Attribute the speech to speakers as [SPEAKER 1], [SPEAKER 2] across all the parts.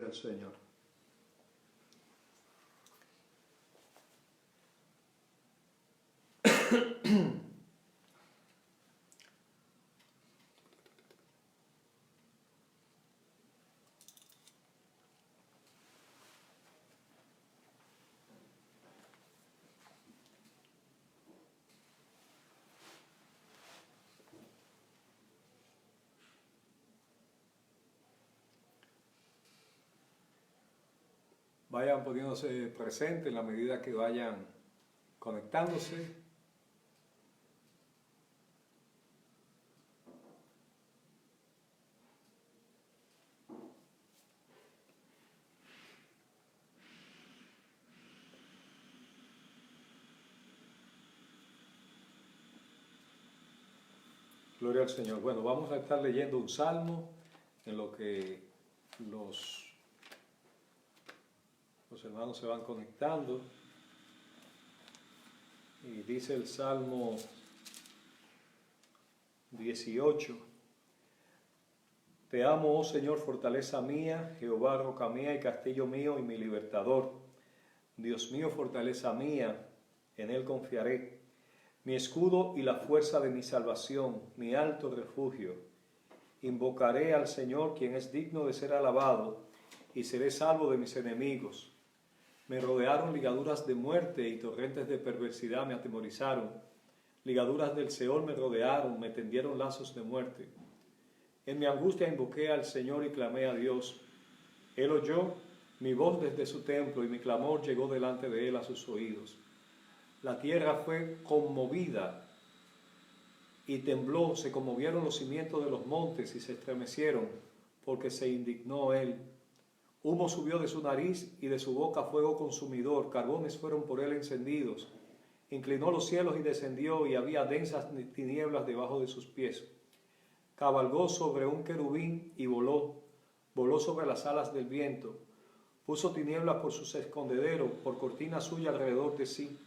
[SPEAKER 1] al Señor. Vayan poniéndose presentes en la medida que vayan conectándose. Gloria al Señor. Bueno, vamos a estar leyendo un salmo en lo que los hermanos se van conectando. Y dice el Salmo 18. Te amo, oh Señor, fortaleza mía, Jehová, roca mía y castillo mío y mi libertador. Dios mío, fortaleza mía, en él confiaré. Mi escudo y la fuerza de mi salvación, mi alto refugio. Invocaré al Señor, quien es digno de ser alabado, y seré salvo de mis enemigos. Me rodearon ligaduras de muerte y torrentes de perversidad me atemorizaron. Ligaduras del Seol me rodearon, me tendieron lazos de muerte. En mi angustia invoqué al Señor y clamé a Dios. Él oyó mi voz desde su templo y mi clamor llegó delante de él a sus oídos. La tierra fue conmovida y tembló, se conmovieron los cimientos de los montes y se estremecieron, porque se indignó él. Humo subió de su nariz y de su boca fuego consumidor, carbones fueron por él encendidos. Inclinó los cielos y descendió, y había densas tinieblas debajo de sus pies. Cabalgó sobre un querubín y voló sobre las alas del viento. Puso tinieblas por sus escondederos, por cortina suya alrededor de sí.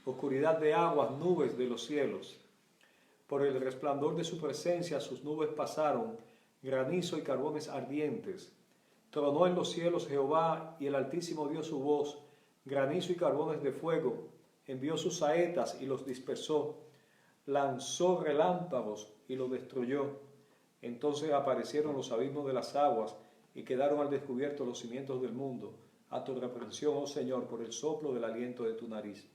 [SPEAKER 1] Oscuridad de aguas, nubes de los cielos. Por el resplandor de su presencia sus nubes pasaron, granizo y carbones ardientes. Tronó en los cielos Jehová, y el Altísimo dio su voz, granizo y carbones de fuego. Envió sus saetas y los dispersó. Lanzó relámpagos y los destruyó. Entonces aparecieron los abismos de las aguas, y quedaron al descubierto los cimientos del mundo. A tu reprensión, oh Señor, por el soplo del aliento de tu nariz.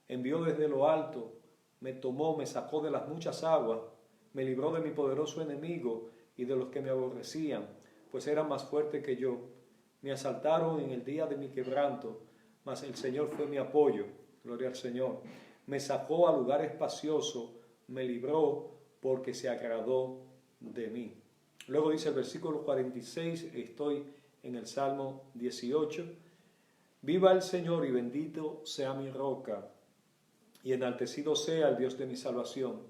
[SPEAKER 1] Envió desde lo alto, me tomó, me sacó de las muchas aguas, me libró de mi poderoso enemigo y de los que me aborrecían, pues eran más fuertes que yo. Me asaltaron en el día de mi quebranto, mas el Señor fue mi apoyo. Gloria al Señor. Me sacó a lugar espacioso, me libró porque se agradó de mí. Luego dice el versículo 46, estoy en el Salmo 18. Viva el Señor y bendito sea mi roca, y enaltecido sea el Dios de mi salvación.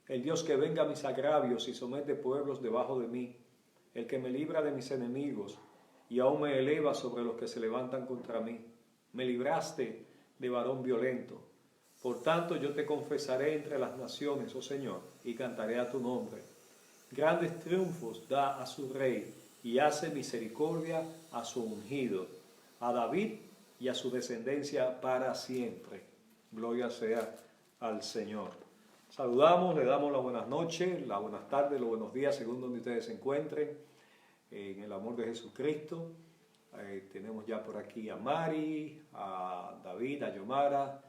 [SPEAKER 1] El Dios que venga a mis agravios y somete pueblos debajo de mí. El que me libra de mis enemigos y aún me eleva sobre los que se levantan contra mí. Me libraste de varón violento. Por tanto yo te confesaré entre las naciones, oh Señor, y cantaré a tu nombre. Grandes triunfos da a su rey y hace misericordia a su ungido, a David y a su descendencia para siempre. Gloria sea al Señor. Saludamos, le damos las buenas noches, las buenas tardes, los buenos días, según donde ustedes se encuentren, en el amor de Jesucristo. Tenemos ya por aquí a Mari, a David, a Yomara,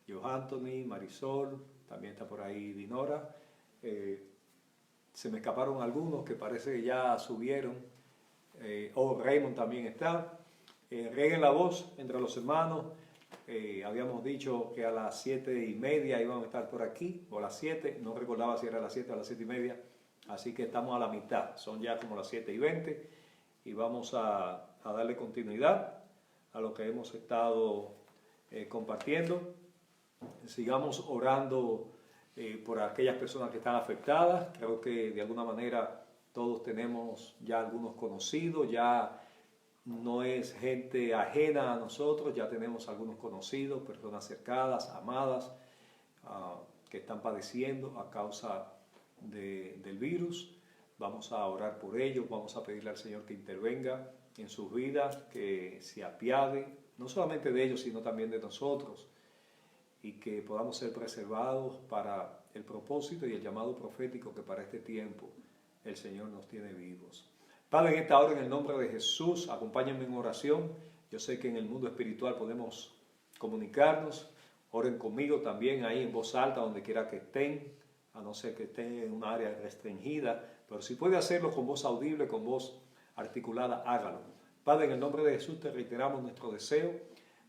[SPEAKER 1] Johanthony, Marisol, también está por ahí Dinora. Se me escaparon algunos que parece que ya subieron. Raymond también está. Reguen la voz entre los hermanos. Habíamos dicho que a las 7:30 iban a estar por aquí, o a las 7, no recordaba si era a las 7 o a las 7:30, así que estamos a la mitad, son ya como las 7:20, y vamos a darle continuidad a lo que hemos estado compartiendo. Sigamos orando por aquellas personas que están afectadas. Creo que de alguna manera todos tenemos ya algunos conocidos, ya no es gente ajena a nosotros, ya tenemos algunos conocidos, personas cercanas, amadas, que están padeciendo a causa del virus. Vamos a orar por ellos, vamos a pedirle al Señor que intervenga en sus vidas, que se apiade, no solamente de ellos, sino también de nosotros, y que podamos ser preservados para el propósito y el llamado profético que para este tiempo el Señor nos tiene vivos. Padre, en esta hora, en el nombre de Jesús, acompáñenme en oración. Yo sé que en el mundo espiritual podemos comunicarnos. Oren conmigo también ahí en voz alta, donde quiera que estén, a no ser que estén en un área restringida, pero si puede hacerlo con voz audible, con voz articulada, hágalo. Padre, en el nombre de Jesús te reiteramos nuestro deseo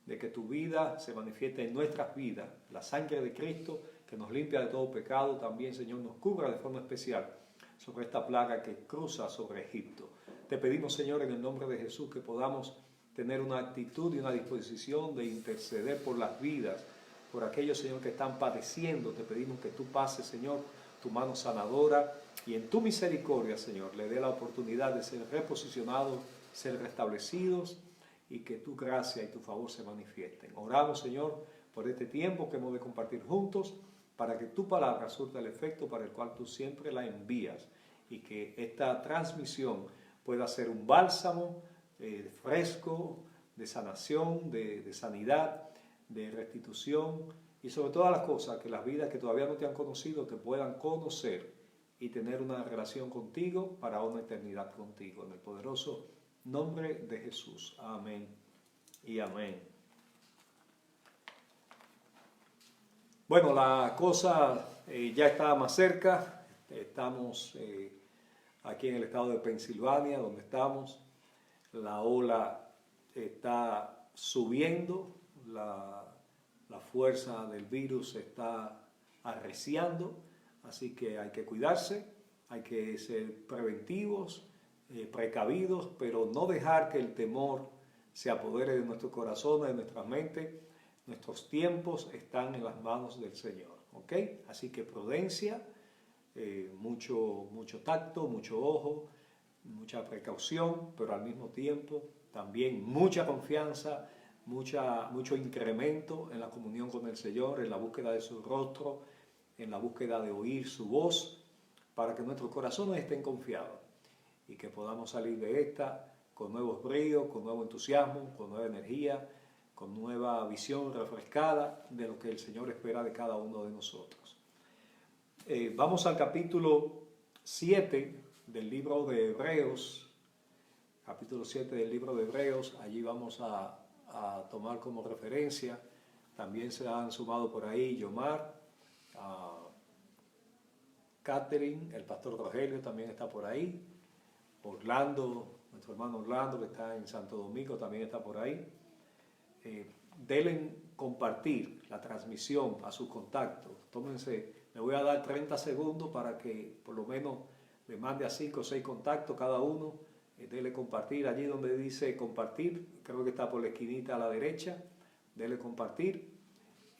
[SPEAKER 1] de que tu vida se manifieste en nuestras vidas. La sangre de Cristo, que nos limpia de todo pecado, también, Señor, nos cubra de forma especial sobre esta plaga que cruza sobre Egipto. Te pedimos, Señor, en el nombre de Jesús, que podamos tener una actitud y una disposición de interceder por las vidas, por aquellos, Señor, que están padeciendo. Te pedimos que tú pases, Señor, tu mano sanadora, y en tu misericordia, Señor, le dé la oportunidad de ser reposicionados, ser restablecidos, y que tu gracia y tu favor se manifiesten. Oramos, Señor, por este tiempo que hemos de compartir juntos, para que tu palabra surta el efecto para el cual tú siempre la envías, y que esta transmisión pueda ser un bálsamo fresco, de sanación, de sanidad, de restitución, y sobre todas las cosas, que las vidas que todavía no te han conocido te puedan conocer y tener una relación contigo para una eternidad contigo. En el poderoso nombre de Jesús. Amén y amén. Bueno, la cosa ya está más cerca. Estamos aquí en el estado de Pensilvania, donde estamos. La ola está subiendo, la fuerza del virus se está arreciando, así que hay que cuidarse, hay que ser preventivos, precavidos, pero no dejar que el temor se apodere de nuestros corazones, de nuestras mentes. Nuestros tiempos están en las manos del Señor, ¿ok? Así que prudencia, mucho tacto, mucho ojo, mucha precaución, pero al mismo tiempo también mucha confianza, mucho incremento en la comunión con el Señor, en la búsqueda de su rostro, en la búsqueda de oír su voz, para que nuestros corazones estén confiados y que podamos salir de esta con nuevos bríos, con nuevo entusiasmo, con nueva energía, con nueva visión refrescada de lo que el Señor espera de cada uno de nosotros. Vamos al capítulo 7 del libro de Hebreos, capítulo 7 del libro de Hebreos. Allí vamos a tomar como referencia. También se han sumado por ahí Yomar, Catherine, el pastor Rogelio también está por ahí, Orlando, nuestro hermano Orlando que está en Santo Domingo también está por ahí. Denle compartir la transmisión a sus contactos. Tómense, me voy a dar 30 segundos para que por lo menos le mande a 5 o 6 contactos cada uno. Denle compartir allí donde dice compartir, creo que está por la esquinita a la derecha. Denle compartir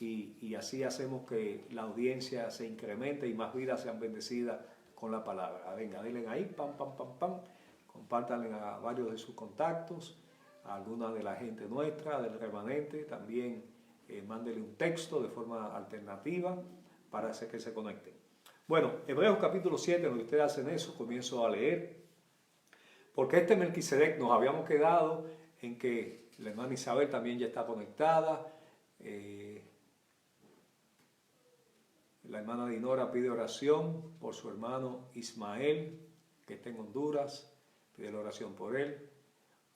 [SPEAKER 1] y así hacemos que la audiencia se incremente y más vidas sean bendecidas con la palabra. Venga, denle ahí, pam, pam, pam, pam. Compártanle a varios de sus contactos, a alguna de la gente nuestra, del remanente. También mándele un texto de forma alternativa para hacer que se conecten. Bueno, Hebreos capítulo 7, donde ustedes hacen eso, comienzo a leer. Porque este Melquisedec nos habíamos quedado en que la hermana Isabel también ya está conectada. La hermana Dinora pide oración por su hermano Ismael, que está en Honduras. Pide la oración por él.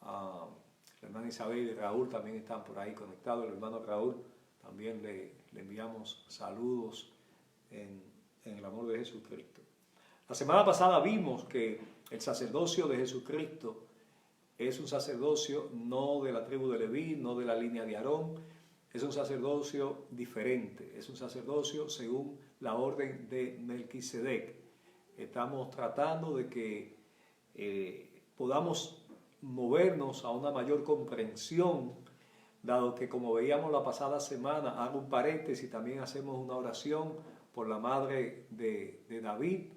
[SPEAKER 1] La hermana Isabel y Raúl también están por ahí conectados. El hermano Raúl también le enviamos saludos en el amor de Jesucristo. La semana pasada vimos que el sacerdocio de Jesucristo es un sacerdocio no de la tribu de Leví, no de la línea de Aarón, es un sacerdocio diferente, es un sacerdocio según la orden de Melquisedec. Estamos tratando de que podamos movernos a una mayor comprensión, dado que, como veíamos la pasada semana, hago un paréntesis, también hacemos una oración por la madre de David,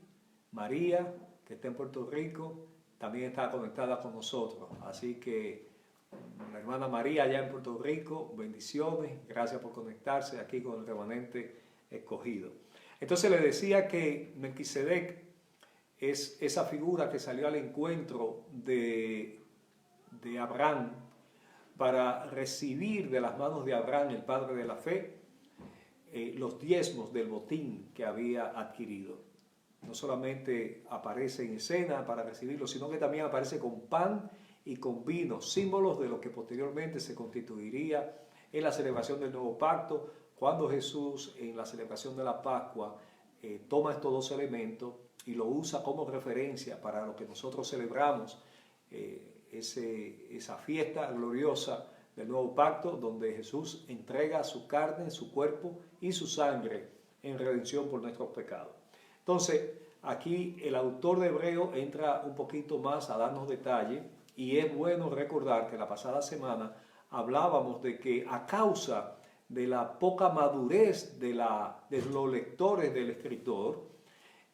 [SPEAKER 1] María, que está en Puerto Rico, también está conectada con nosotros. Así que la hermana María allá en Puerto Rico, bendiciones, gracias por conectarse aquí con el remanente escogido. Entonces le decía que Melquisedec es esa figura que salió al encuentro de de Abraham para recibir de las manos de Abraham, el padre de la fe, los diezmos del botín que había adquirido. No solamente aparece en escena para recibirlo, sino que también aparece con pan y con vino, símbolos de lo que posteriormente se constituiría en la celebración del nuevo pacto, cuando Jesús en la celebración de la Pascua toma estos dos elementos y lo usa como referencia para lo que nosotros celebramos, esa fiesta gloriosa del nuevo pacto, donde Jesús entrega su carne, su cuerpo y su sangre en redención por nuestros pecados. Entonces, aquí el autor de Hebreo entra un poquito más a darnos detalle, y es bueno recordar que la pasada semana hablábamos de que a causa de la poca madurez de los lectores del escritor,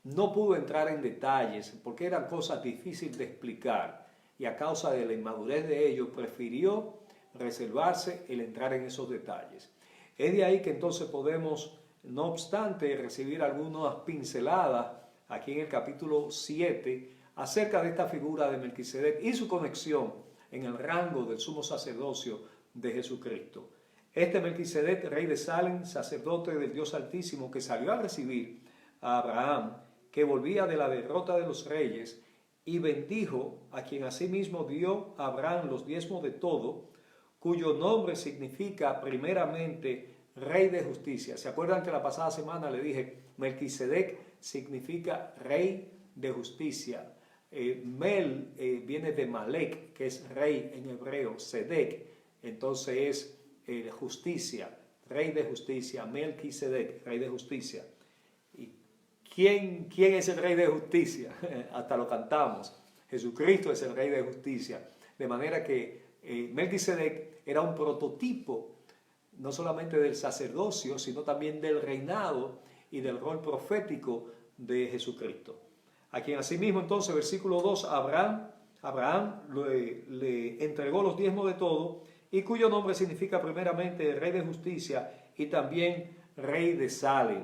[SPEAKER 1] no pudo entrar en detalles porque eran cosas difíciles de explicar, y a causa de la inmadurez de ellos prefirió reservarse el entrar en esos detalles. Es de ahí que entonces podemos, no obstante, recibir algunas pinceladas aquí en el capítulo 7 acerca de esta figura de Melquisedec y su conexión en el rango del sumo sacerdocio de Jesucristo. Este Melquisedec, rey de Salem, sacerdote del Dios Altísimo, que salió a recibir a Abraham, que volvía de la derrota de los reyes, y bendijo a quien asimismo dio a Abraham los diezmos de todo, cuyo nombre significa primeramente Rey de Justicia. ¿Se acuerdan que la pasada semana le dije, Melquisedec significa Rey de Justicia? Mel viene de Malek, que es rey en hebreo, Sedec, entonces es justicia, Rey de Justicia, Melquisedec, Rey de Justicia. ¿Y quién es el Rey de Justicia? Hasta lo cantamos. Jesucristo es el Rey de Justicia. De manera que Melquisedec era un prototipo no solamente del sacerdocio, sino también del reinado y del rol profético de Jesucristo. A quien asimismo entonces, versículo 2, Abraham le entregó los diezmos de todo, y cuyo nombre significa primeramente Rey de Justicia y también Rey de Salem.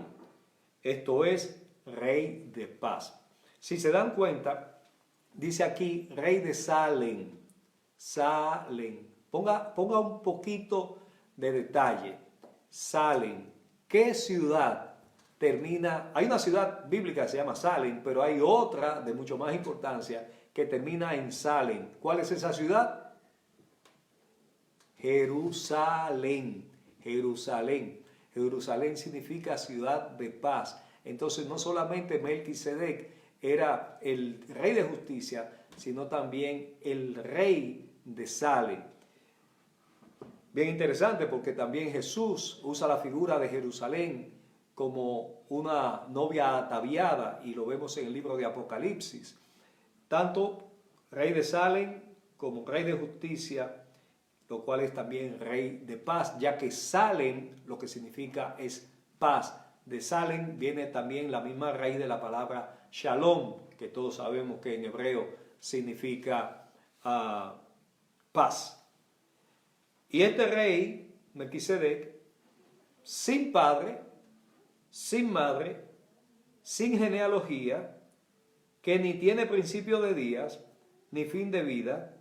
[SPEAKER 1] Esto es, Rey de paz. Si se dan cuenta, dice aquí Rey de Salem. Salem. Ponga un poquito de detalle. Salem. ¿Qué ciudad termina? Hay una ciudad bíblica que se llama Salem, pero hay otra de mucho más importancia que termina en Salem. ¿Cuál es esa ciudad? Jerusalén. Jerusalén. Jerusalén significa ciudad de paz. Entonces no solamente Melquisedec era el rey de justicia, sino también el rey de Salem. Bien interesante, porque también Jesús usa la figura de Jerusalén como una novia ataviada, y lo vemos en el libro de Apocalipsis. Tanto rey de Salem como rey de justicia, lo cual es también rey de paz, ya que Salem lo que significa es paz. De Salem viene también la misma raíz de la palabra Shalom, que todos sabemos que en hebreo significa paz. Y este rey, Melquisedec, sin padre, sin madre, sin genealogía, que ni tiene principio de días, ni fin de vida,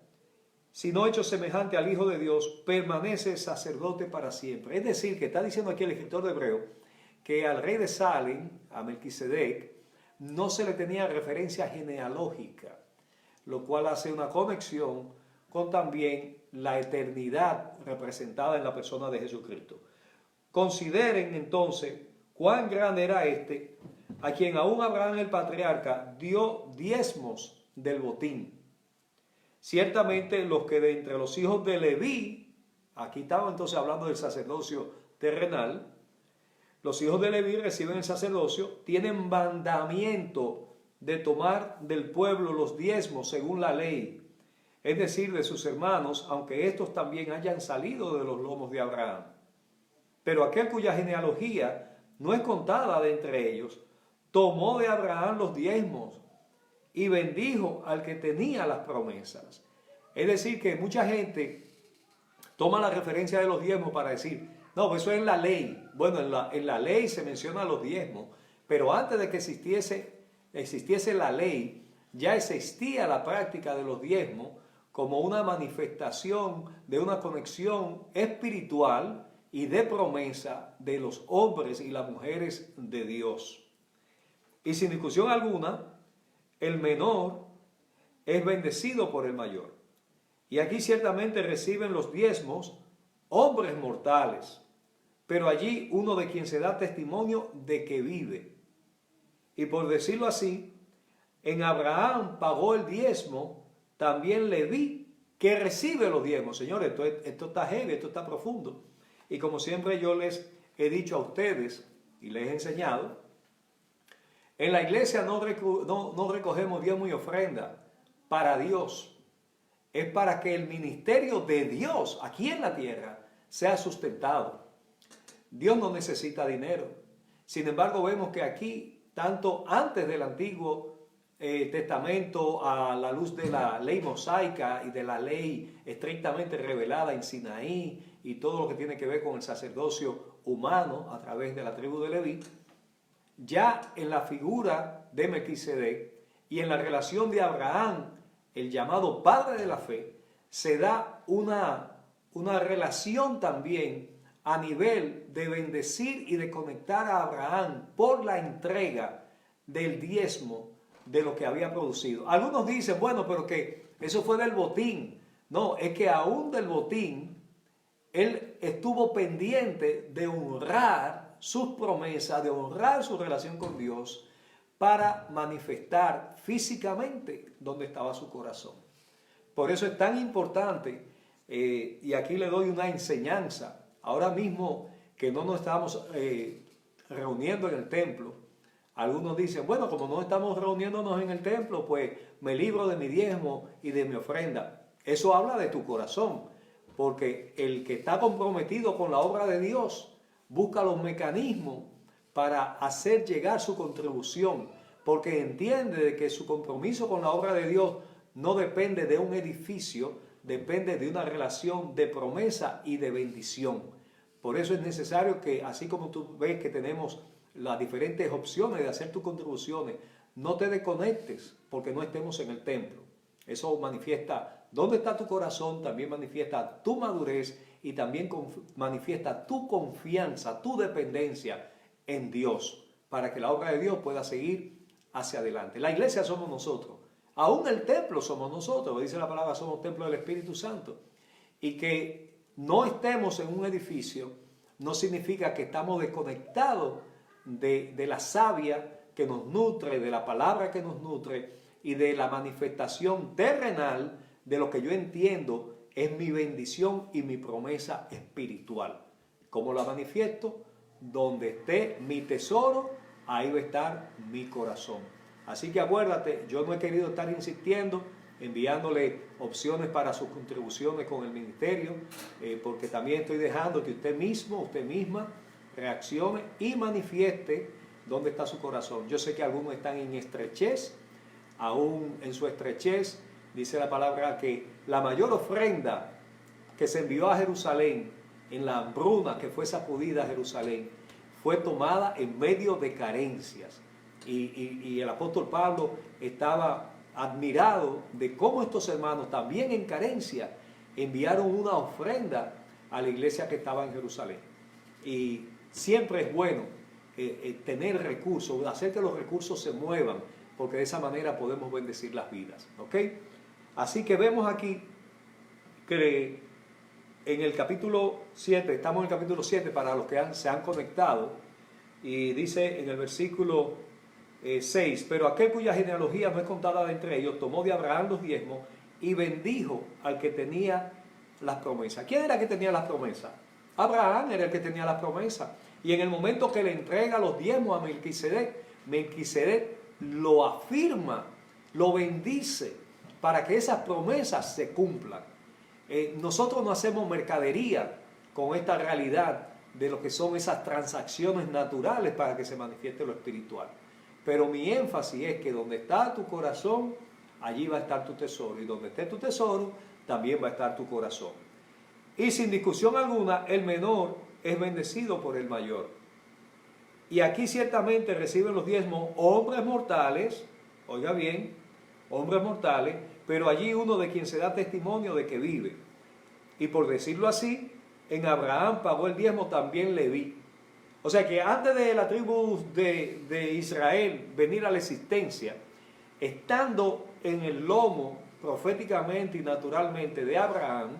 [SPEAKER 1] sino hecho semejante al Hijo de Dios, permanece sacerdote para siempre. Es decir, que está diciendo aquí el escritor de Hebreo, que al rey de Salem, a Melquisedec, no se le tenía referencia genealógica, lo cual hace una conexión con también la eternidad representada en la persona de Jesucristo. Consideren entonces cuán grande era este, a quien aún Abraham el patriarca dio diezmos del botín. Ciertamente los que de entre los hijos de Leví, aquí estamos entonces hablando del sacerdocio terrenal, los hijos de Leví reciben el sacerdocio, tienen mandamiento de tomar del pueblo los diezmos según la ley, es decir, de sus hermanos, aunque estos también hayan salido de los lomos de Abraham. Pero aquel cuya genealogía no es contada de entre ellos, tomó de Abraham los diezmos y bendijo al que tenía las promesas. Es decir, que mucha gente toma la referencia de los diezmos para decir, no, pues eso es en la ley. Bueno, en la ley se menciona los diezmos, pero antes de que existiese la ley, ya existía la práctica de los diezmos como una manifestación de una conexión espiritual y de promesa de los hombres y las mujeres de Dios. Y sin discusión alguna, el menor es bendecido por el mayor. Y aquí ciertamente reciben los diezmos hombres mortales, pero allí uno de quien se da testimonio de que vive. Y por decirlo así, en Abraham pagó el diezmo, también Leví, que recibe los diezmos. Señores, esto está heavy, esto está profundo. Y como siempre yo les he dicho a ustedes y les he enseñado, en la iglesia no recogemos diezmo y ofrenda para Dios. Es para que el ministerio de Dios aquí en la tierra sea sustentado. Dios no necesita dinero. Sin embargo, vemos que aquí, tanto antes del Antiguo Testamento, a la luz de la ley mosaica y de la ley estrictamente revelada en Sinaí y todo lo que tiene que ver con el sacerdocio humano a través de la tribu de Leví, ya en la figura de Melquisedec y en la relación de Abraham, el llamado padre de la fe, se da una relación también a nivel de bendecir y de conectar a Abraham por la entrega del diezmo de lo que había producido. Algunos dicen, bueno, pero que eso fue del botín. No, es que aún del botín, él estuvo pendiente de honrar sus promesas, de honrar su relación con Dios, para manifestar físicamente dónde estaba su corazón. Por eso es tan importante, y aquí le doy una enseñanza, ahora mismo que no nos estamos reuniendo en el templo. Algunos dicen, bueno, como no estamos reuniéndonos en el templo, pues me libro de mi diezmo y de mi ofrenda. Eso habla de tu corazón, porque el que está comprometido con la obra de Dios busca los mecanismos para hacer llegar su contribución, porque entiende de que su compromiso con la obra de Dios no depende de un edificio, depende de una relación de promesa y de bendición. Por eso es necesario que, así como tú ves que tenemos las diferentes opciones de hacer tus contribuciones, no te desconectes porque no estemos en el templo. Eso manifiesta dónde está tu corazón, también manifiesta tu madurez y también manifiesta tu confianza, tu dependencia en Dios, para que la obra de Dios pueda seguir hacia adelante. La iglesia somos nosotros, aún el templo somos nosotros, dice la palabra, somos templo del Espíritu Santo. Y que no estemos en un edificio no significa que estamos desconectados de la savia que nos nutre, de la palabra que nos nutre y de la manifestación terrenal de lo que yo entiendo es mi bendición y mi promesa espiritual. ¿Cómo la manifiesto? Donde esté mi tesoro, ahí va a estar mi corazón. Así que acuérdate, yo no he querido estar insistiendo, enviándole opciones para sus contribuciones con el ministerio, porque también estoy dejando que usted mismo, usted misma, reaccione y manifieste dónde está su corazón. Yo sé que algunos están en estrechez, aún en su estrechez, dice la palabra que la mayor ofrenda que se envió a Jerusalén, en la hambruna que fue sacudida a Jerusalén, fue tomada en medio de carencias. Y el apóstol Pablo estaba admirado de cómo estos hermanos, también en carencia, enviaron una ofrenda a la iglesia que estaba en Jerusalén. Y siempre es bueno tener recursos, hacer que los recursos se muevan, porque de esa manera podemos bendecir las vidas. ¿Ok? Así que vemos aquí que en el capítulo 7, estamos en el capítulo 7 para los que se han conectado, y dice en el versículo 6, pero aquel cuya genealogía no es contada de entre ellos, tomó de Abraham los diezmos y bendijo al que tenía las promesas. ¿Quién era el que tenía las promesas? Abraham era el que tenía las promesas. Y en el momento que le entrega los diezmos a Melquisedec, Melquisedec lo afirma, lo bendice para que esas promesas se cumplan. Nosotros no hacemos mercadería con esta realidad de lo que son esas transacciones naturales para que se manifieste lo espiritual. Pero mi énfasis es que donde está tu corazón, allí va a estar tu tesoro. Y donde esté tu tesoro, también va a estar tu corazón. Y sin discusión alguna, el menor es bendecido por el mayor. Y aquí ciertamente reciben los diezmos hombres mortales, oiga bien, hombres mortales, pero allí uno de quien se da testimonio de que vive. Y por decirlo así, en Abraham pagó el diezmo también Leví. O sea que antes de la tribu de Israel venir a la existencia, estando en el lomo proféticamente y naturalmente de Abraham,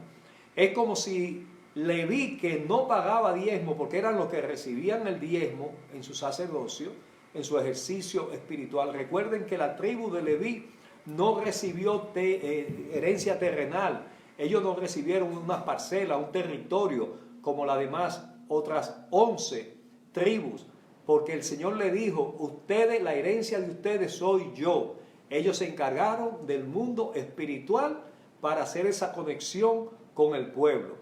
[SPEAKER 1] es como si Leví, que no pagaba diezmo porque eran los que recibían el diezmo en su sacerdocio, en su ejercicio espiritual. Recuerden que la tribu de Leví no recibió herencia terrenal, ellos no recibieron una parcela, un territorio como las demás otras 11 tribus, porque el Señor le dijo, ustedes, la herencia de ustedes soy yo. Ellos se encargaron del mundo espiritual para hacer esa conexión con el pueblo.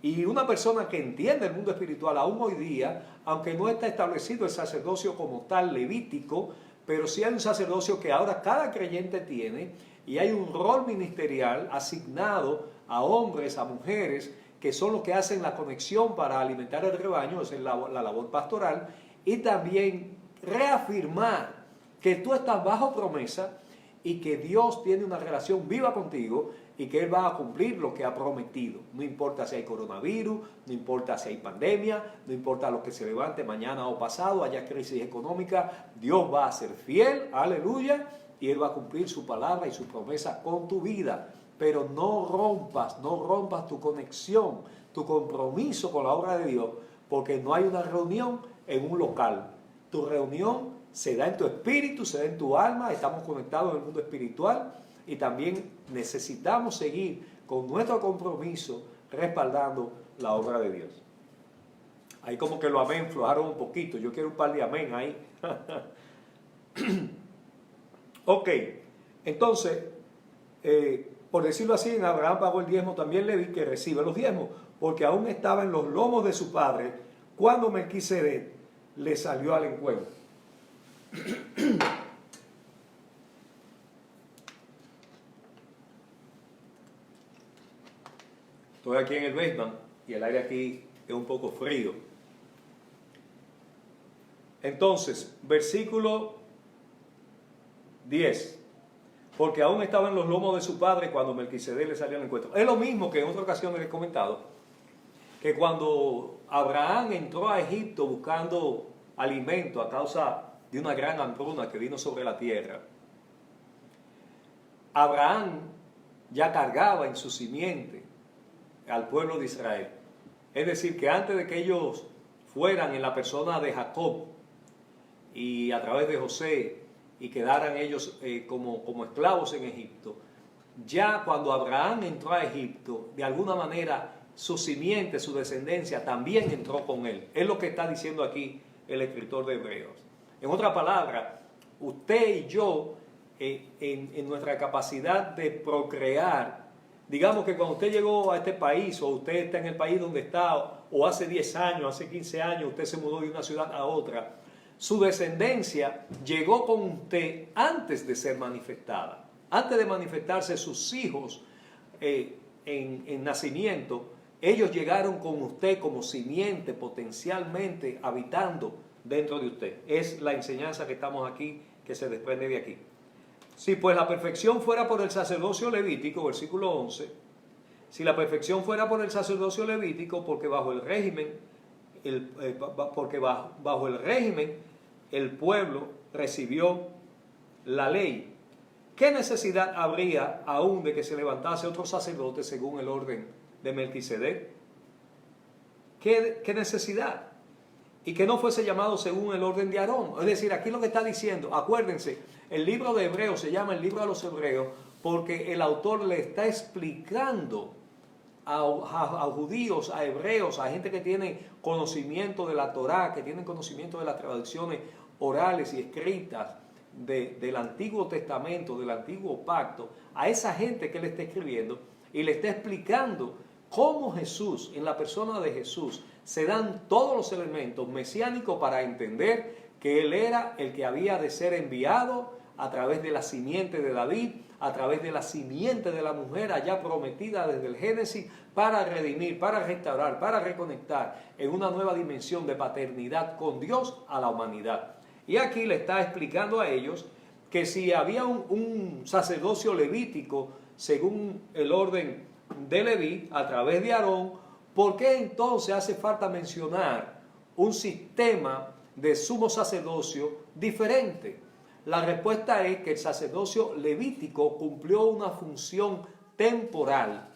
[SPEAKER 1] Y una persona que entiende el mundo espiritual aún hoy día, aunque no está establecido el sacerdocio como tal levítico, pero sí hay un sacerdocio que ahora cada creyente tiene, y hay un rol ministerial asignado a hombres, a mujeres, que son los que hacen la conexión para alimentar el rebaño, esa es la labor pastoral, y también reafirmar que tú estás bajo promesa y que Dios tiene una relación viva contigo y que Él va a cumplir lo que ha prometido. No importa si hay coronavirus, no importa si hay pandemia, no importa lo que se levante mañana o pasado, haya crisis económica, Dios va a ser fiel, aleluya, y Él va a cumplir su palabra y su promesa con tu vida. Pero no rompas tu conexión, tu compromiso con la obra de Dios, porque no hay una reunión en un local. Tu reunión se da en tu espíritu, se da en tu alma, estamos conectados en el mundo espiritual y también necesitamos seguir con nuestro compromiso respaldando la obra de Dios. Ahí como que lo amén, flojaron un poquito, yo quiero un par de amén ahí. Ok, entonces, por decirlo así, en Abraham pagó el diezmo también Leví, que recibe los diezmos, porque aún estaba en los lomos de su padre cuando Melquisedec le salió al encuentro. Estoy aquí en el basement y el aire aquí es un poco frío. Entonces, versículo 10. Porque aún estaba en los lomos de su padre cuando Melquisedec le salió al encuentro. Es lo mismo que en otra ocasión les he comentado, que cuando Abraham entró a Egipto buscando alimento a causa de una gran hambruna que vino sobre la tierra, Abraham ya cargaba en su simiente al pueblo de Israel. Es decir, que antes de que ellos fueran en la persona de Jacob y a través de José y quedaran ellos como esclavos en Egipto, ya cuando Abraham entró a Egipto, de alguna manera su simiente, su descendencia también entró con él. Es lo que está diciendo aquí el escritor de Hebreos. En otra palabra, usted y yo, en nuestra capacidad de procrear, digamos que cuando usted llegó a este país, o usted está en el país donde está, o hace 10 años, hace 15 años, usted se mudó de una ciudad a otra, su descendencia llegó con usted antes de ser manifestada. Antes de manifestarse sus hijos en nacimiento, ellos llegaron con usted como simiente, potencialmente habitando dentro de usted. Es la enseñanza que estamos aquí, que se desprende de aquí. Si pues la perfección fuera por el sacerdocio levítico, versículo 11, si la perfección fuera por el sacerdocio levítico, porque bajo el régimen, el pueblo recibió la ley, ¿qué necesidad habría aún de que se levantase otro sacerdote según el orden de Melquisedec? ¿Qué necesidad? Y que no fuese llamado según el orden de Aarón. Es decir, aquí lo que está diciendo, acuérdense, el libro de Hebreos se llama el libro de los Hebreos porque el autor le está explicando a judíos, a hebreos, a gente que tiene conocimiento de la Torá, que tienen conocimiento de las traducciones orales y escritas del Antiguo Testamento, del Antiguo Pacto, a esa gente que le está escribiendo y le está explicando cómo Jesús, en la persona de Jesús, se dan todos los elementos mesiánicos para entender que Él era el que había de ser enviado a través de la simiente de David, a través de la simiente de la mujer allá prometida desde el Génesis, para redimir, para restaurar, para reconectar en una nueva dimensión de paternidad con Dios a la humanidad. Y aquí le está explicando a ellos que si había un sacerdocio levítico según el orden de Leví, a través de Aarón, ¿por qué entonces hace falta mencionar un sistema de sumo sacerdocio diferente? La respuesta es que el sacerdocio levítico cumplió una función temporal,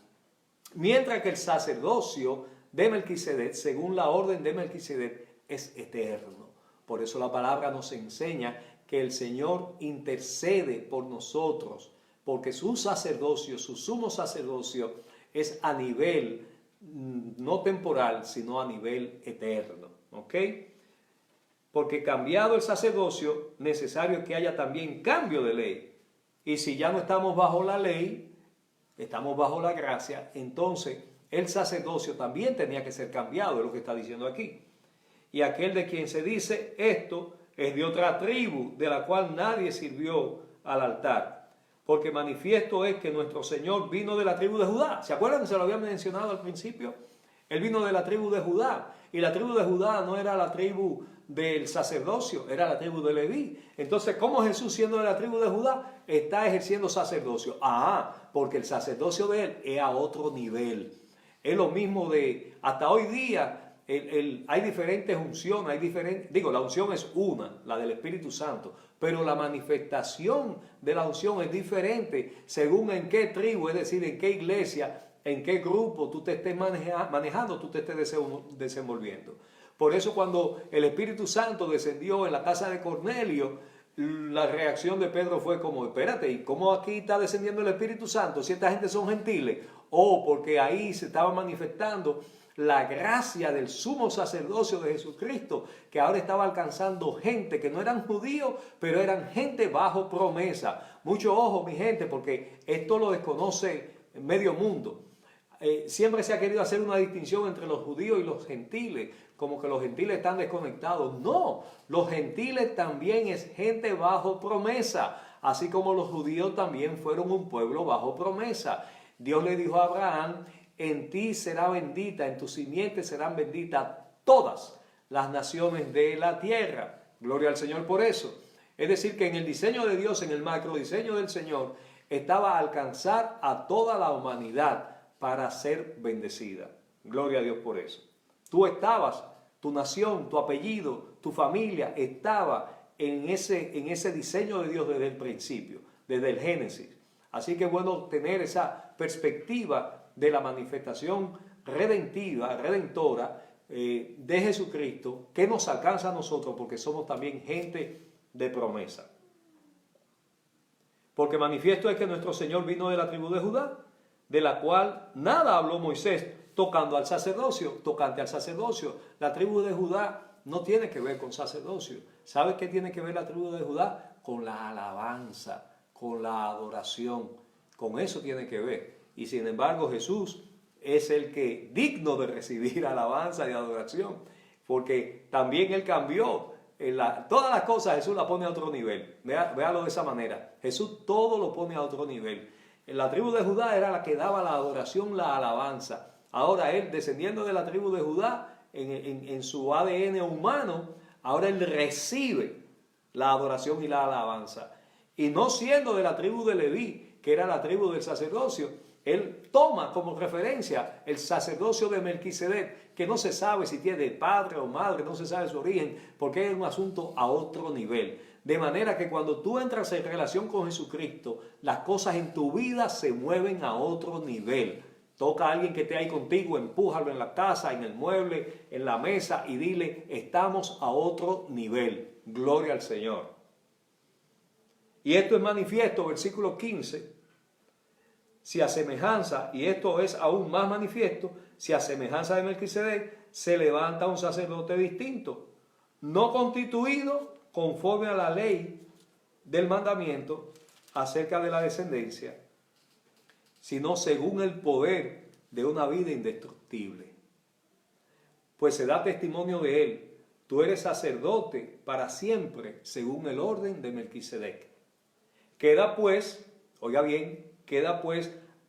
[SPEAKER 1] mientras que el sacerdocio de Melquisedec, según la orden de Melquisedec, es eterno. Por eso la palabra nos enseña que el Señor intercede por nosotros, porque su sacerdocio, su sumo sacerdocio, es a nivel no temporal, sino a nivel eterno. ¿Ok? Porque cambiado el sacerdocio, necesario que haya también cambio de ley. Y si ya no estamos bajo la ley, estamos bajo la gracia, entonces el sacerdocio también tenía que ser cambiado, es lo que está diciendo aquí. Y aquel de quien se dice esto es de otra tribu, de la cual nadie sirvió al altar. Porque manifiesto es que nuestro Señor vino de la tribu de Judá. ¿Se acuerdan que se lo había mencionado al principio? Él vino de la tribu de Judá. Y la tribu de Judá no era la tribu del sacerdocio, era la tribu de Leví. Entonces, ¿cómo Jesús, siendo de la tribu de Judá, está ejerciendo sacerdocio? Porque el sacerdocio de él es a otro nivel. Es lo mismo de, hasta hoy día, hay diferentes unciones, la unción es una, la del Espíritu Santo, pero la manifestación de la unción es diferente según en qué tribu, es decir, en qué iglesia, en qué grupo tú te estés manejando, tú te estés desenvolviendo. Por eso cuando el Espíritu Santo descendió en la casa de Cornelio, la reacción de Pedro fue como, espérate, ¿y cómo aquí está descendiendo el Espíritu Santo si esta gente son gentiles? Porque ahí se estaba manifestando la gracia del sumo sacerdocio de Jesucristo, que ahora estaba alcanzando gente que no eran judíos, pero eran gente bajo promesa. Mucho ojo, mi gente, porque esto lo desconoce medio mundo. Siempre se ha querido hacer una distinción entre los judíos y los gentiles, como que los gentiles están desconectados. No, los gentiles también es gente bajo promesa, así como los judíos también fueron un pueblo bajo promesa. Dios le dijo a Abraham, en ti será bendita, en tu simiente serán benditas todas las naciones de la tierra. Gloria al Señor por eso. Es decir, que en el diseño de Dios, en el macro diseño del Señor, estaba alcanzar a toda la humanidad para ser bendecida. Gloria a Dios por eso. Tú estabas, tu nación, tu apellido, tu familia estaba en ese diseño de Dios desde el principio, desde el Génesis. Así que es bueno tener esa perspectiva de la manifestación redentora de Jesucristo, que nos alcanza a nosotros porque somos también gente de promesa. Porque manifiesto es que nuestro Señor vino de la tribu de Judá, de la cual nada habló Moisés tocante al sacerdocio. La tribu de Judá no tiene que ver con sacerdocio. ¿Sabes qué tiene que ver la tribu de Judá? Con la alabanza, con la adoración. Con eso tiene que ver. Y sin embargo Jesús es el que digno de recibir alabanza y adoración, porque también Él cambió. Todas las cosas Jesús las pone a otro nivel. Véalo de esa manera. Jesús todo lo pone a otro nivel. En la tribu de Judá era la que daba la adoración, la alabanza. Ahora Él, descendiendo de la tribu de Judá, en su ADN humano, ahora Él recibe la adoración y la alabanza. Y no siendo de la tribu de Leví, que era la tribu del sacerdocio, Él toma como referencia el sacerdocio de Melquisedec, que no se sabe si tiene padre o madre, no se sabe su origen, porque es un asunto a otro nivel. De manera que cuando tú entras en relación con Jesucristo, las cosas en tu vida se mueven a otro nivel. Toca a alguien que esté ahí contigo, empújalo en la casa, en el mueble, en la mesa y dile, estamos a otro nivel. Gloria al Señor. Y esto es manifiesto, versículo 15. Si a semejanza, y esto es aún más manifiesto, si a semejanza de Melquisedec se levanta un sacerdote distinto, no constituido conforme a la ley del mandamiento acerca de la descendencia, sino según el poder de una vida indestructible. Pues se da testimonio de él, tú eres sacerdote para siempre, según el orden de Melquisedec. Queda pues, oiga bien,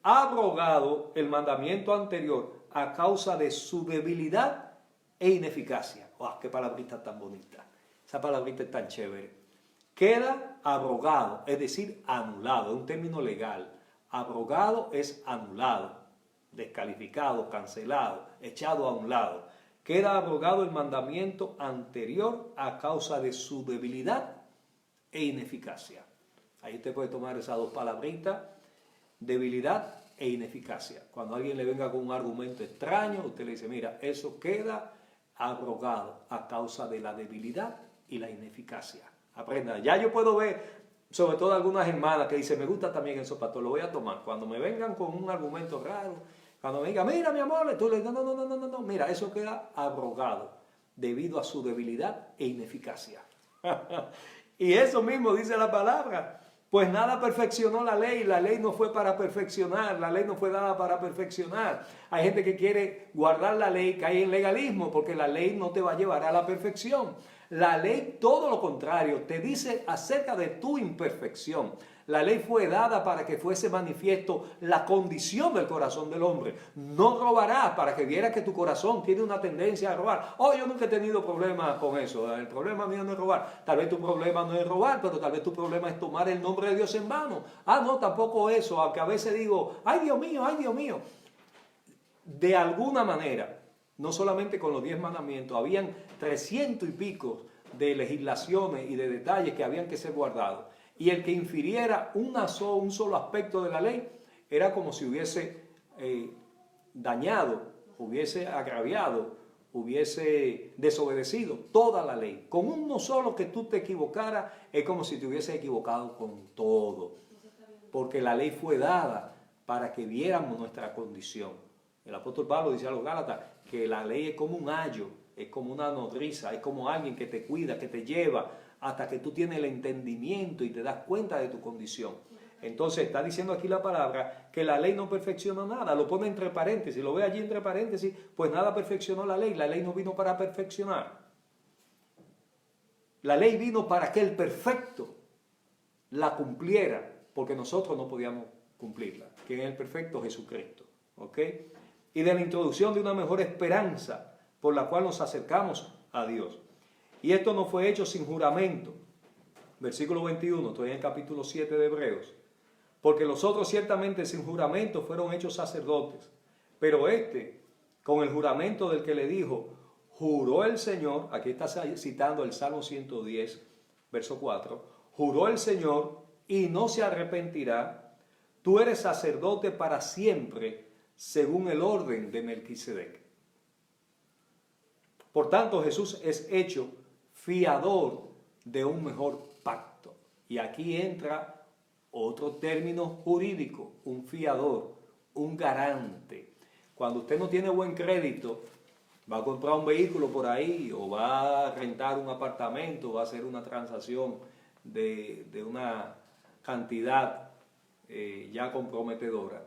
[SPEAKER 1] abrogado el mandamiento anterior a causa de su debilidad e ineficacia. ¡Oh, qué palabrita tan bonita! Esa palabrita es tan chévere. Queda abrogado, es decir, anulado, es un término legal. Abrogado es anulado, descalificado, cancelado, echado a un lado. Queda abrogado el mandamiento anterior a causa de su debilidad e ineficacia. Ahí usted puede tomar esas dos palabritas, debilidad e ineficacia. Cuando alguien le venga con un argumento extraño, usted le dice, mira, eso queda abrogado a causa de la debilidad y la ineficacia. Aprenda. Ya yo puedo ver, sobre todo algunas hermanas que dicen, me gusta también eso, pastor, lo voy a tomar. Cuando me vengan con un argumento raro, cuando me digan, mira mi amor, tú le dices, no, mira, eso queda abrogado debido a su debilidad e ineficacia. Y eso mismo dice la palabra. Pues nada perfeccionó la ley no fue para perfeccionar, la ley no fue dada para perfeccionar. Hay gente que quiere guardar la ley, cae en legalismo, porque la ley no te va a llevar a la perfección. La ley, todo lo contrario, te dice acerca de tu imperfección. La ley fue dada para que fuese manifiesto la condición del corazón del hombre. No robarás, para que vieras que tu corazón tiene una tendencia a robar. Oh, yo nunca he tenido problemas con eso. El problema mío no es robar. Tal vez tu problema no es robar, pero tal vez tu problema es tomar el nombre de Dios en vano. Ah, no, tampoco eso. Aunque a veces digo, ay Dios mío, ay Dios mío. De alguna manera, no solamente con los 10 mandamientos, habían 300 y pico de legislaciones y de detalles que habían que ser guardados. Y el que infiriera un solo aspecto de la ley era como si hubiese dañado, hubiese agraviado, hubiese desobedecido toda la ley. Con uno solo que tú te equivocaras es como si te hubieses equivocado con todo. Porque la ley fue dada para que viéramos nuestra condición. El apóstol Pablo dice a los Gálatas que la ley es como un ayo, es como una nodriza, es como alguien que te cuida, que te lleva hasta que tú tienes el entendimiento y te das cuenta de tu condición. Entonces está diciendo aquí la palabra que la ley no perfecciona nada, lo pone entre paréntesis, lo ve allí entre paréntesis, pues nada perfeccionó la ley no vino para perfeccionar. La ley vino para que el perfecto la cumpliera, porque nosotros no podíamos cumplirla. ¿Quién es el perfecto? Jesucristo. ¿Ok? Y de la introducción de una mejor esperanza por la cual nos acercamos a Dios. Y esto no fue hecho sin juramento. Versículo 21, estoy en el capítulo 7 de Hebreos. Porque los otros ciertamente sin juramento fueron hechos sacerdotes. Pero este, con el juramento del que le dijo, juró el Señor, aquí está citando el Salmo 110, verso 4, juró el Señor y no se arrepentirá, tú eres sacerdote para siempre, según el orden de Melquisedec. Por tanto, Jesús es hecho fiador de un mejor pacto. Y aquí entra otro término jurídico, un fiador, un garante. Cuando usted no tiene buen crédito, va a comprar un vehículo por ahí o va a rentar un apartamento, va a hacer una transacción de una cantidad ya comprometedora.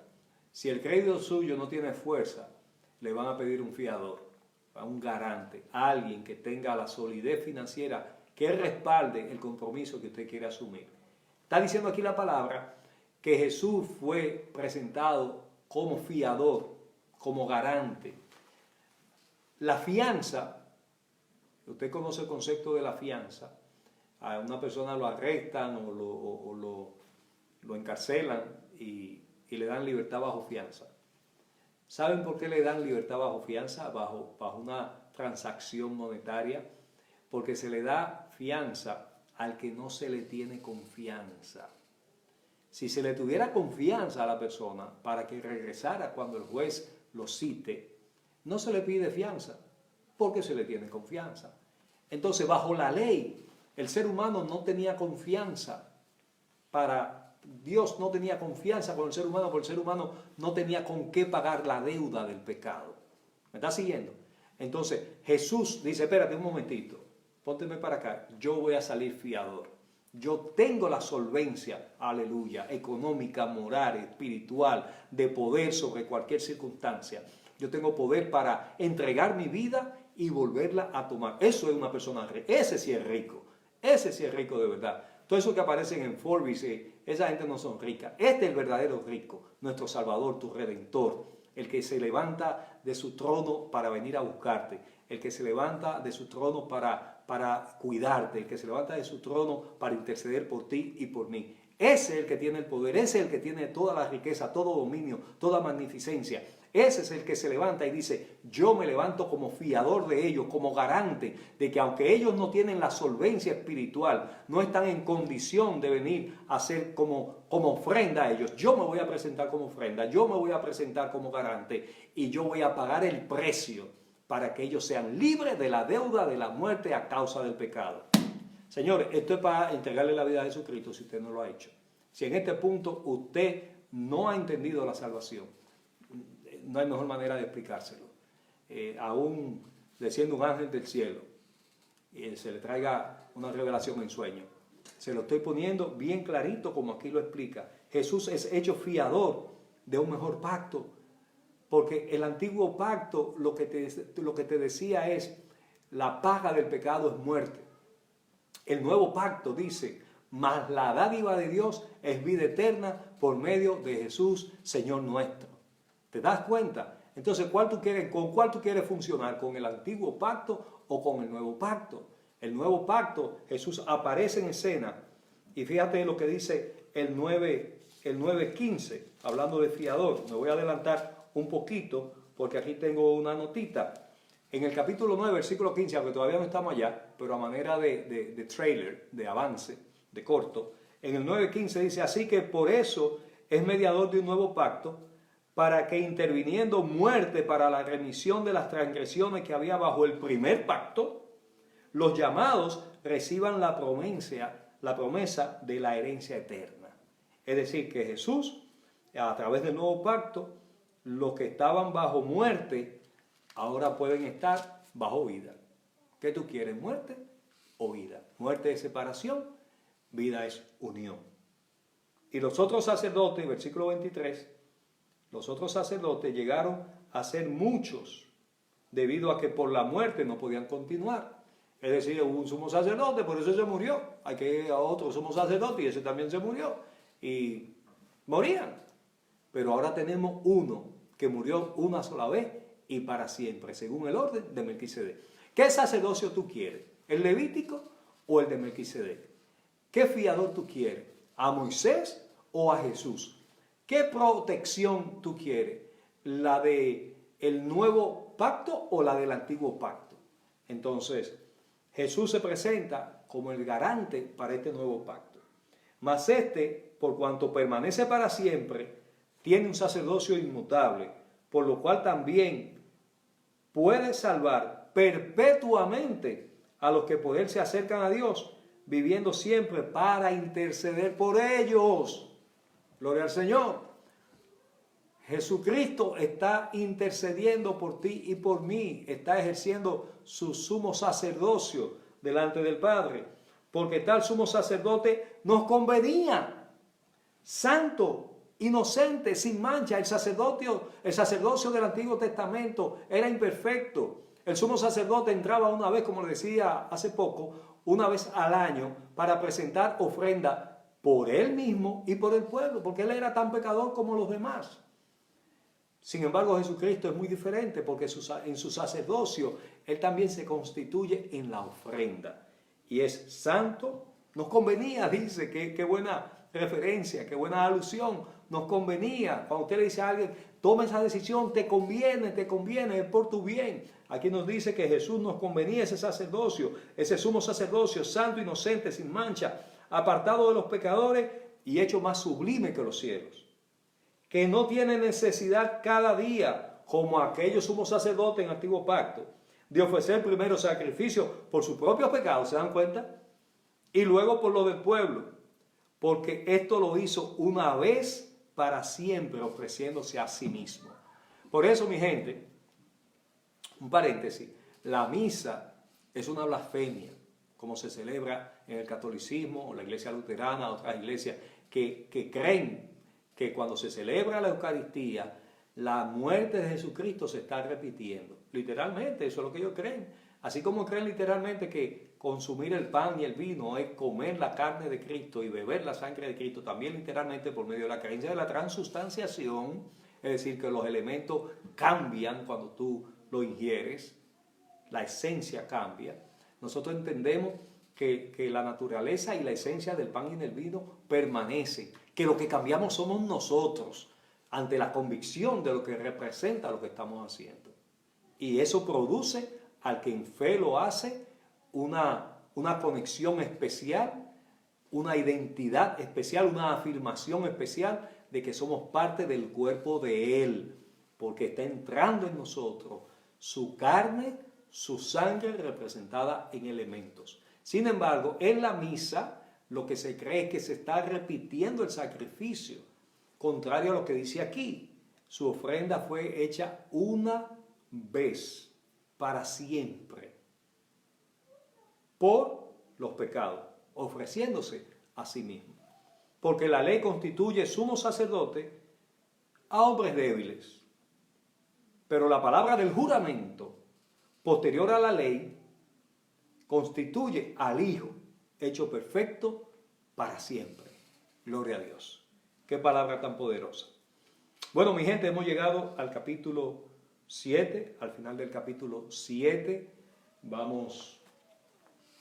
[SPEAKER 1] Si el crédito suyo no tiene fuerza, le van a pedir un fiador, a un garante, a alguien que tenga la solidez financiera que respalde el compromiso que usted quiere asumir. Está diciendo aquí la palabra que Jesús fue presentado como fiador, como garante. La fianza, usted conoce el concepto de la fianza, a una persona lo arrestan o lo encarcelan y le dan libertad bajo fianza. ¿Saben por qué le dan libertad bajo fianza, bajo una transacción monetaria? Porque se le da fianza al que no se le tiene confianza. Si se le tuviera confianza a la persona para que regresara cuando el juez lo cite, no se le pide fianza, porque se le tiene confianza. Entonces, bajo la ley, el ser humano no tenía confianza Dios no tenía confianza con el ser humano, porque el ser humano no tenía con qué pagar la deuda del pecado. ¿Me está siguiendo? Entonces Jesús dice, espérate un momentito, pónteme para acá, yo voy a salir fiador. Yo tengo la solvencia, aleluya, económica, moral, espiritual, de poder sobre cualquier circunstancia. Yo tengo poder para entregar mi vida y volverla a tomar. Eso es una persona rica. Ese sí es rico. Ese sí es rico de verdad. Todo eso que aparecen en Forbes, esa gente no son ricas. Este es el verdadero rico, nuestro Salvador, tu Redentor, el que se levanta de su trono para venir a buscarte, el que se levanta de su trono para cuidarte, el que se levanta de su trono para interceder por ti y por mí. Ese es el que tiene el poder, ese es el que tiene toda la riqueza, todo dominio, toda magnificencia. Ese es el que se levanta y dice, yo me levanto como fiador de ellos, como garante de que aunque ellos no tienen la solvencia espiritual, no están en condición de venir a ser como ofrenda a ellos, yo me voy a presentar como ofrenda, yo me voy a presentar como garante y yo voy a pagar el precio para que ellos sean libres de la deuda de la muerte a causa del pecado. Señores, esto es para entregarle la vida a Jesucristo si usted no lo ha hecho. Si en este punto usted no ha entendido la salvación, no hay mejor manera de explicárselo. Aún desciende un ángel del cielo y se le traiga una revelación en sueño. Se lo estoy poniendo bien clarito como aquí lo explica. Jesús es hecho fiador de un mejor pacto, porque el antiguo pacto lo que te decía es la paga del pecado es muerte. El nuevo pacto dice, mas la dádiva de Dios es vida eterna por medio de Jesús, Señor nuestro. ¿Te das cuenta? Entonces, ¿con cuál tú quieres funcionar? ¿Con el antiguo pacto o con el nuevo pacto? El nuevo pacto, Jesús aparece en escena. Y fíjate lo que dice el 9:15, hablando de fiador. Me voy a adelantar un poquito porque aquí tengo una notita. En el capítulo 9, versículo 15, aunque todavía no estamos allá, pero a manera de trailer, de avance, de corto, en el 9:15 dice, así que por eso es mediador de un nuevo pacto, para que interviniendo muerte para la remisión de las transgresiones que había bajo el primer pacto, los llamados reciban la promesa de la herencia eterna. Es decir, que Jesús, a través del nuevo pacto, los que estaban bajo muerte, ahora pueden estar bajo vida. ¿Qué tú quieres, muerte o vida? Muerte es separación, vida es unión. Y los otros sacerdotes, versículo 23, los otros sacerdotes llegaron a ser muchos, debido a que por la muerte no podían continuar. Es decir, hubo un sumo sacerdote, por eso se murió. Hay que ir a otro sumo sacerdote y ese también se murió. Y morían. Pero ahora tenemos uno que murió una sola vez y para siempre, según el orden de Melquisedec. ¿Qué sacerdocio tú quieres? ¿El levítico o el de Melquisedec? ¿Qué fiador tú quieres? ¿A Moisés o a Jesús? ¿Qué protección tú quieres? ¿La del nuevo pacto o la del antiguo pacto? Entonces, Jesús se presenta como el garante para este nuevo pacto. Mas por cuanto permanece para siempre, tiene un sacerdocio inmutable, por lo cual también puede salvar perpetuamente a los que por él se acercan a Dios, viviendo siempre para interceder por ellos. Gloria al Señor. Jesucristo está intercediendo por ti y por mí, está ejerciendo su sumo sacerdocio delante del Padre, porque tal sumo sacerdote nos convenía, santo, inocente, sin mancha. El sacerdocio del Antiguo Testamento era imperfecto. El sumo sacerdote entraba una vez, como le decía hace poco, una vez al año para presentar ofrenda por él mismo y por el pueblo, porque él era tan pecador como los demás. Sin embargo, Jesucristo es muy diferente, porque en su sacerdocio él también se constituye en la ofrenda y es santo. Nos convenía, dice, qué buena referencia, qué buena alusión. Nos convenía, cuando usted le dice a alguien, toma esa decisión, te conviene, es por tu bien. Aquí nos dice que Jesús nos convenía ese sacerdocio, ese sumo sacerdocio, santo, inocente, sin mancha, apartado de los pecadores y hecho más sublime que los cielos, que no tiene necesidad cada día, como aquellos sumos sacerdotes en el antiguo pacto, de ofrecer primero sacrificio por sus propios pecados, ¿se dan cuenta? Y luego por lo del pueblo, porque esto lo hizo una vez para siempre, ofreciéndose a sí mismo. Por eso, mi gente, un paréntesis, la misa es una blasfemia, como se celebra en el catolicismo o la iglesia luterana, otras iglesias que creen que cuando se celebra la Eucaristía, la muerte de Jesucristo se está repitiendo. Literalmente, eso es lo que ellos creen. Así como creen literalmente que consumir el pan y el vino es comer la carne de Cristo y beber la sangre de Cristo, también literalmente por medio de la creencia de la transustanciación, es decir, que los elementos cambian cuando tú lo ingieres, la esencia cambia. Nosotros entendemos que la naturaleza y la esencia del pan y del vino permanece, que lo que cambiamos somos nosotros ante la convicción de lo que representa lo que estamos haciendo. Y eso produce al que en fe lo hace una conexión especial, una identidad especial, una afirmación especial de que somos parte del cuerpo de Él, porque está entrando en nosotros su carne, su sangre representada en elementos. Sin embargo, en la misa lo que se cree es que se está repitiendo el sacrificio, contrario a lo que dice aquí. Su ofrenda fue hecha una vez, para siempre, por los pecados, ofreciéndose a sí mismo. Porque la ley constituye sumo sacerdote a hombres débiles. Pero la palabra del juramento, posterior a la ley, constituye al Hijo, hecho perfecto para siempre. Gloria a Dios. Qué palabra tan poderosa. Bueno, mi gente, hemos llegado al capítulo 7, al final del capítulo 7. Vamos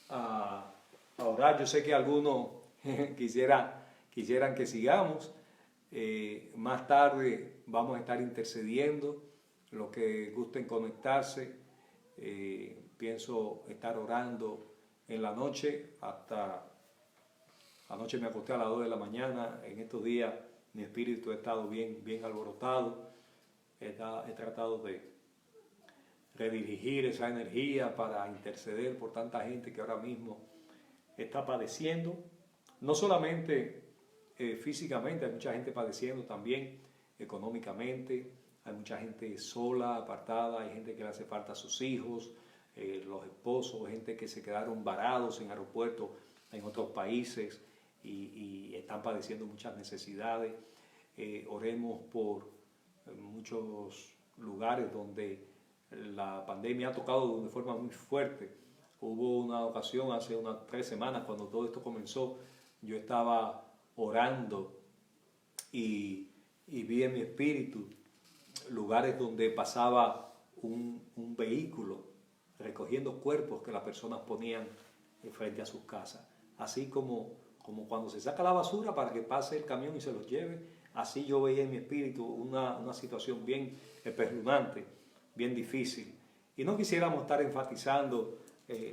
[SPEAKER 1] a orar. Yo sé que algunos quisieran que sigamos. Más tarde vamos a estar intercediendo. Los que gusten conectarse, pienso estar orando en la noche. Anoche me acosté a las 2 de la mañana. En estos días mi espíritu ha estado bien alborotado. He tratado de redirigir esa energía para interceder por tanta gente que ahora mismo está padeciendo. No solamente físicamente, hay mucha gente padeciendo también económicamente. Hay mucha gente sola, apartada, hay gente que le hace falta a sus hijos, los esposos, gente que se quedaron varados en aeropuertos en otros países y están padeciendo muchas necesidades. Oremos por muchos lugares donde la pandemia ha tocado de forma muy fuerte. Hubo una ocasión hace unas 3 semanas cuando todo esto comenzó, yo estaba orando y vi en mi espíritu lugares donde pasaba un vehículo recogiendo cuerpos que las personas ponían frente a sus casas. Así como cuando se saca la basura para que pase el camión y se los lleve, así yo veía en mi espíritu una situación bien espeluznante, bien difícil. Y no quisiéramos estar enfatizando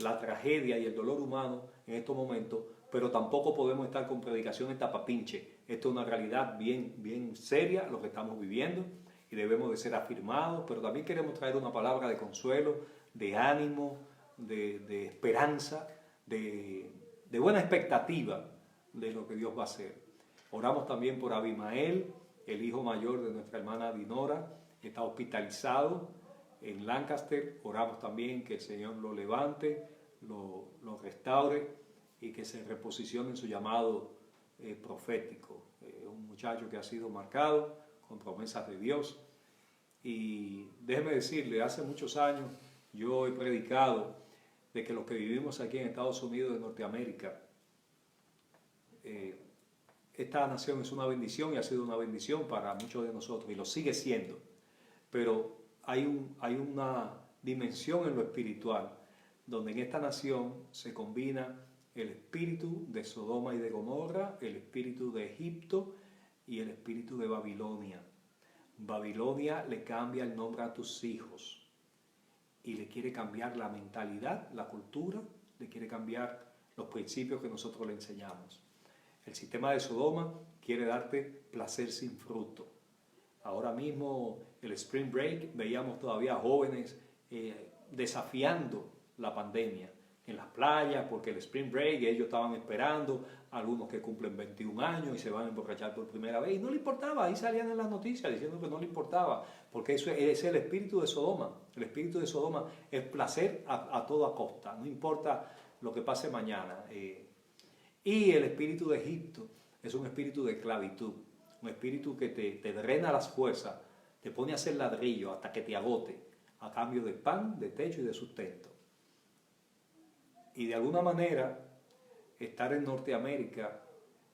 [SPEAKER 1] la tragedia y el dolor humano en estos momentos, pero tampoco podemos estar con predicaciones tapapinche. Esto es una realidad bien seria, lo que estamos viviendo, y debemos de ser afirmados, pero también queremos traer una palabra de consuelo, de ánimo, de esperanza, de buena expectativa de lo que Dios va a hacer. Oramos también por Abimael, el hijo mayor de nuestra hermana Dinora, que está hospitalizado en Lancaster. Oramos también que el Señor lo levante, lo restaure y que se reposicione en su llamado profético. Un muchacho que ha sido marcado con promesas de Dios. Y déjeme decirle, hace muchos años yo he predicado de que los que vivimos aquí en Estados Unidos de Norteamérica, esta nación es una bendición y ha sido una bendición para muchos de nosotros y lo sigue siendo. Pero hay una dimensión en lo espiritual donde en esta nación se combina el espíritu de Sodoma y de Gomorra, el espíritu de Egipto y el espíritu de Babilonia. Babilonia le cambia el nombre a tus hijos y le quiere cambiar la mentalidad, la cultura, le quiere cambiar los principios que nosotros le enseñamos. El sistema de Sodoma quiere darte placer sin fruto. Ahora mismo, el Spring Break, veíamos todavía jóvenes desafiando la pandemia en las playas, porque el Spring Break ellos estaban esperando, algunos que cumplen 21 años y se van a emborrachar por primera vez, y no le importaba, ahí salían en las noticias diciendo que no le importaba, porque eso es el espíritu de Sodoma. El espíritu de Sodoma es placer a toda costa, no importa lo que pase mañana. Y el espíritu de Egipto es un espíritu de esclavitud, un espíritu que te drena las fuerzas, te pone a hacer ladrillo hasta que te agote, a cambio de pan, de techo y de sustento. Y de alguna manera, estar en Norteamérica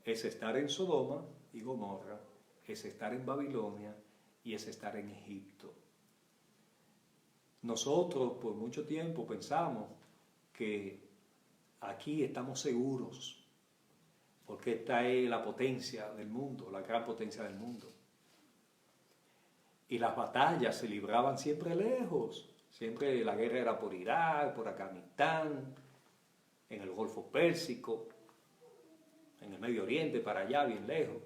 [SPEAKER 1] es estar en Sodoma y Gomorra, es estar en Babilonia y es estar en Egipto. Nosotros por mucho tiempo pensamos que aquí estamos seguros, porque esta es la potencia del mundo, la gran potencia del mundo. Y las batallas se libraban siempre lejos, siempre la guerra era por Irak, por Afganistán, en el Golfo Pérsico, en el Medio Oriente, para allá, bien lejos.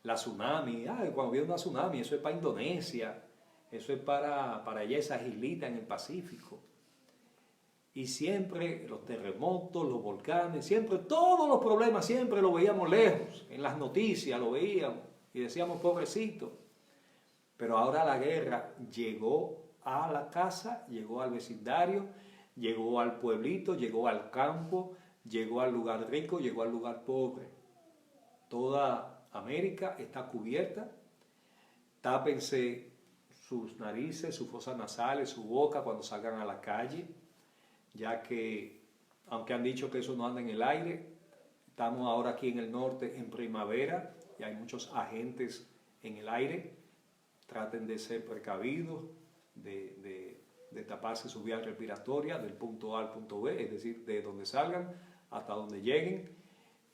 [SPEAKER 1] La tsunami, cuando viene una tsunami, eso es para Indonesia, eso es para allá esas islitas en el Pacífico. Y siempre los terremotos, los volcanes, siempre, todos los problemas siempre lo veíamos lejos, en las noticias lo veíamos y decíamos pobrecito. Pero ahora la guerra llegó a la casa, llegó al vecindario, llegó al pueblito, llegó al campo, llegó al lugar rico, llegó al lugar pobre. Toda América está cubierta. Tápense sus narices, sus fosas nasales, su boca cuando salgan a la calle, ya que, aunque han dicho que eso no anda en el aire, estamos ahora aquí en el norte en primavera y hay muchos agentes en el aire. Traten de ser precavidos, de taparse su vía respiratoria del punto A al punto B, es decir, de donde salgan hasta donde lleguen.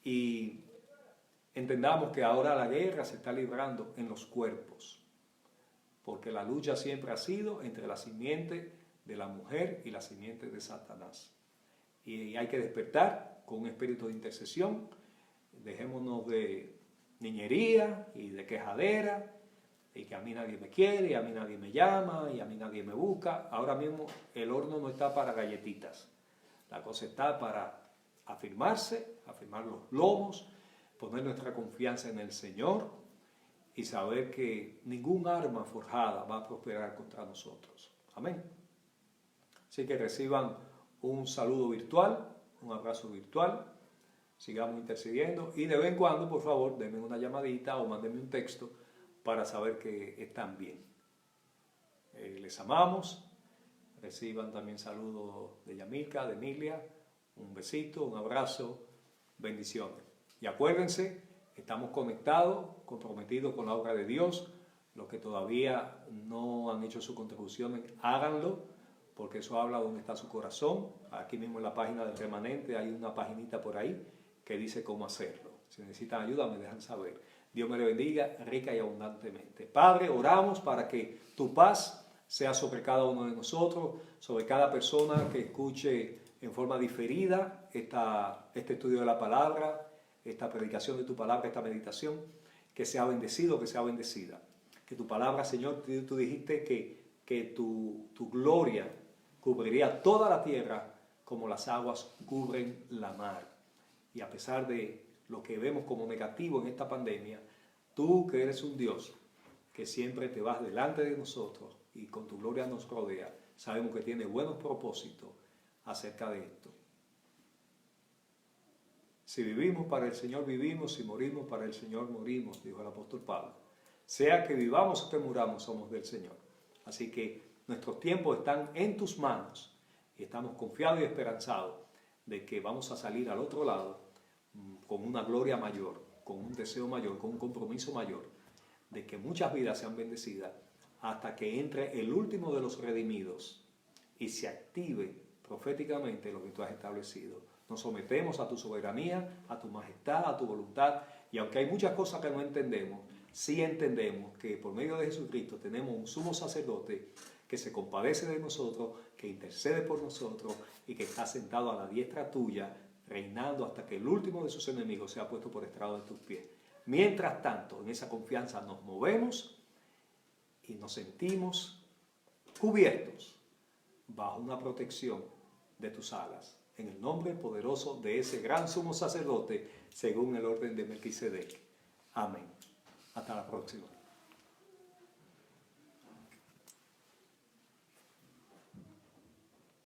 [SPEAKER 1] Y entendamos que ahora la guerra se está librando en los cuerpos, porque la lucha siempre ha sido entre la simiente de la mujer y la simiente de Satanás. Y hay que despertar con un espíritu de intercesión. Dejémonos de niñería y de quejadera, y que a mí nadie me quiere, y a mí nadie me llama, y a mí nadie me busca. Ahora mismo el horno no está para galletitas. La cosa está para afirmarse, afirmar los lomos, poner nuestra confianza en el Señor y saber que ningún arma forjada va a prosperar contra nosotros. Amén. Así que reciban un saludo virtual, un abrazo virtual, sigamos intercediendo y de vez en cuando, por favor, denme una llamadita o mándenme un texto para saber que están bien. Les amamos. Reciban también saludos de Yamilka, de Emilia. Un besito, un abrazo, bendiciones. Y acuérdense, estamos conectados, comprometidos con la obra de Dios. Los que todavía no han hecho su contribución, háganlo, porque eso habla de dónde está su corazón. Aquí mismo en la página del Remanente hay una paginita por ahí que dice cómo hacerlo. Si necesitan ayuda, me dejan saber. Dios me le bendiga rica y abundantemente. Padre, oramos para que tu paz sea sobre cada uno de nosotros, sobre cada persona que escuche en forma diferida este estudio de la palabra, esta predicación de tu palabra, esta meditación, que sea bendecido, que sea bendecida. Que tu palabra, Señor, tú dijiste que tu gloria cubriría toda la tierra como las aguas cubren la mar. Y a pesar de lo que vemos como negativo en esta pandemia, tú que eres un Dios que siempre te vas delante de nosotros y con tu gloria nos rodea, sabemos que tienes buenos propósitos acerca de esto. Si vivimos para el Señor vivimos, si morimos para el Señor morimos, dijo el apóstol Pablo. Sea que vivamos o que muramos, somos del Señor. Así que nuestros tiempos están en tus manos y estamos confiados y esperanzados de que vamos a salir al otro lado con una gloria mayor, con un deseo mayor, con un compromiso mayor, de que muchas vidas sean bendecidas hasta que entre el último de los redimidos y se active proféticamente lo que tú has establecido. Nos sometemos a tu soberanía, a tu majestad, a tu voluntad, y aunque hay muchas cosas que no entendemos, sí entendemos que por medio de Jesucristo tenemos un sumo sacerdote que se compadece de nosotros, que intercede por nosotros y que está sentado a la diestra tuya, reinando hasta que el último de sus enemigos sea puesto por estrado de tus pies. Mientras tanto, en esa confianza nos movemos y nos sentimos cubiertos bajo una protección de tus alas, en el nombre poderoso de ese gran sumo sacerdote, según el orden de Melquisedec. Amén. Hasta la próxima.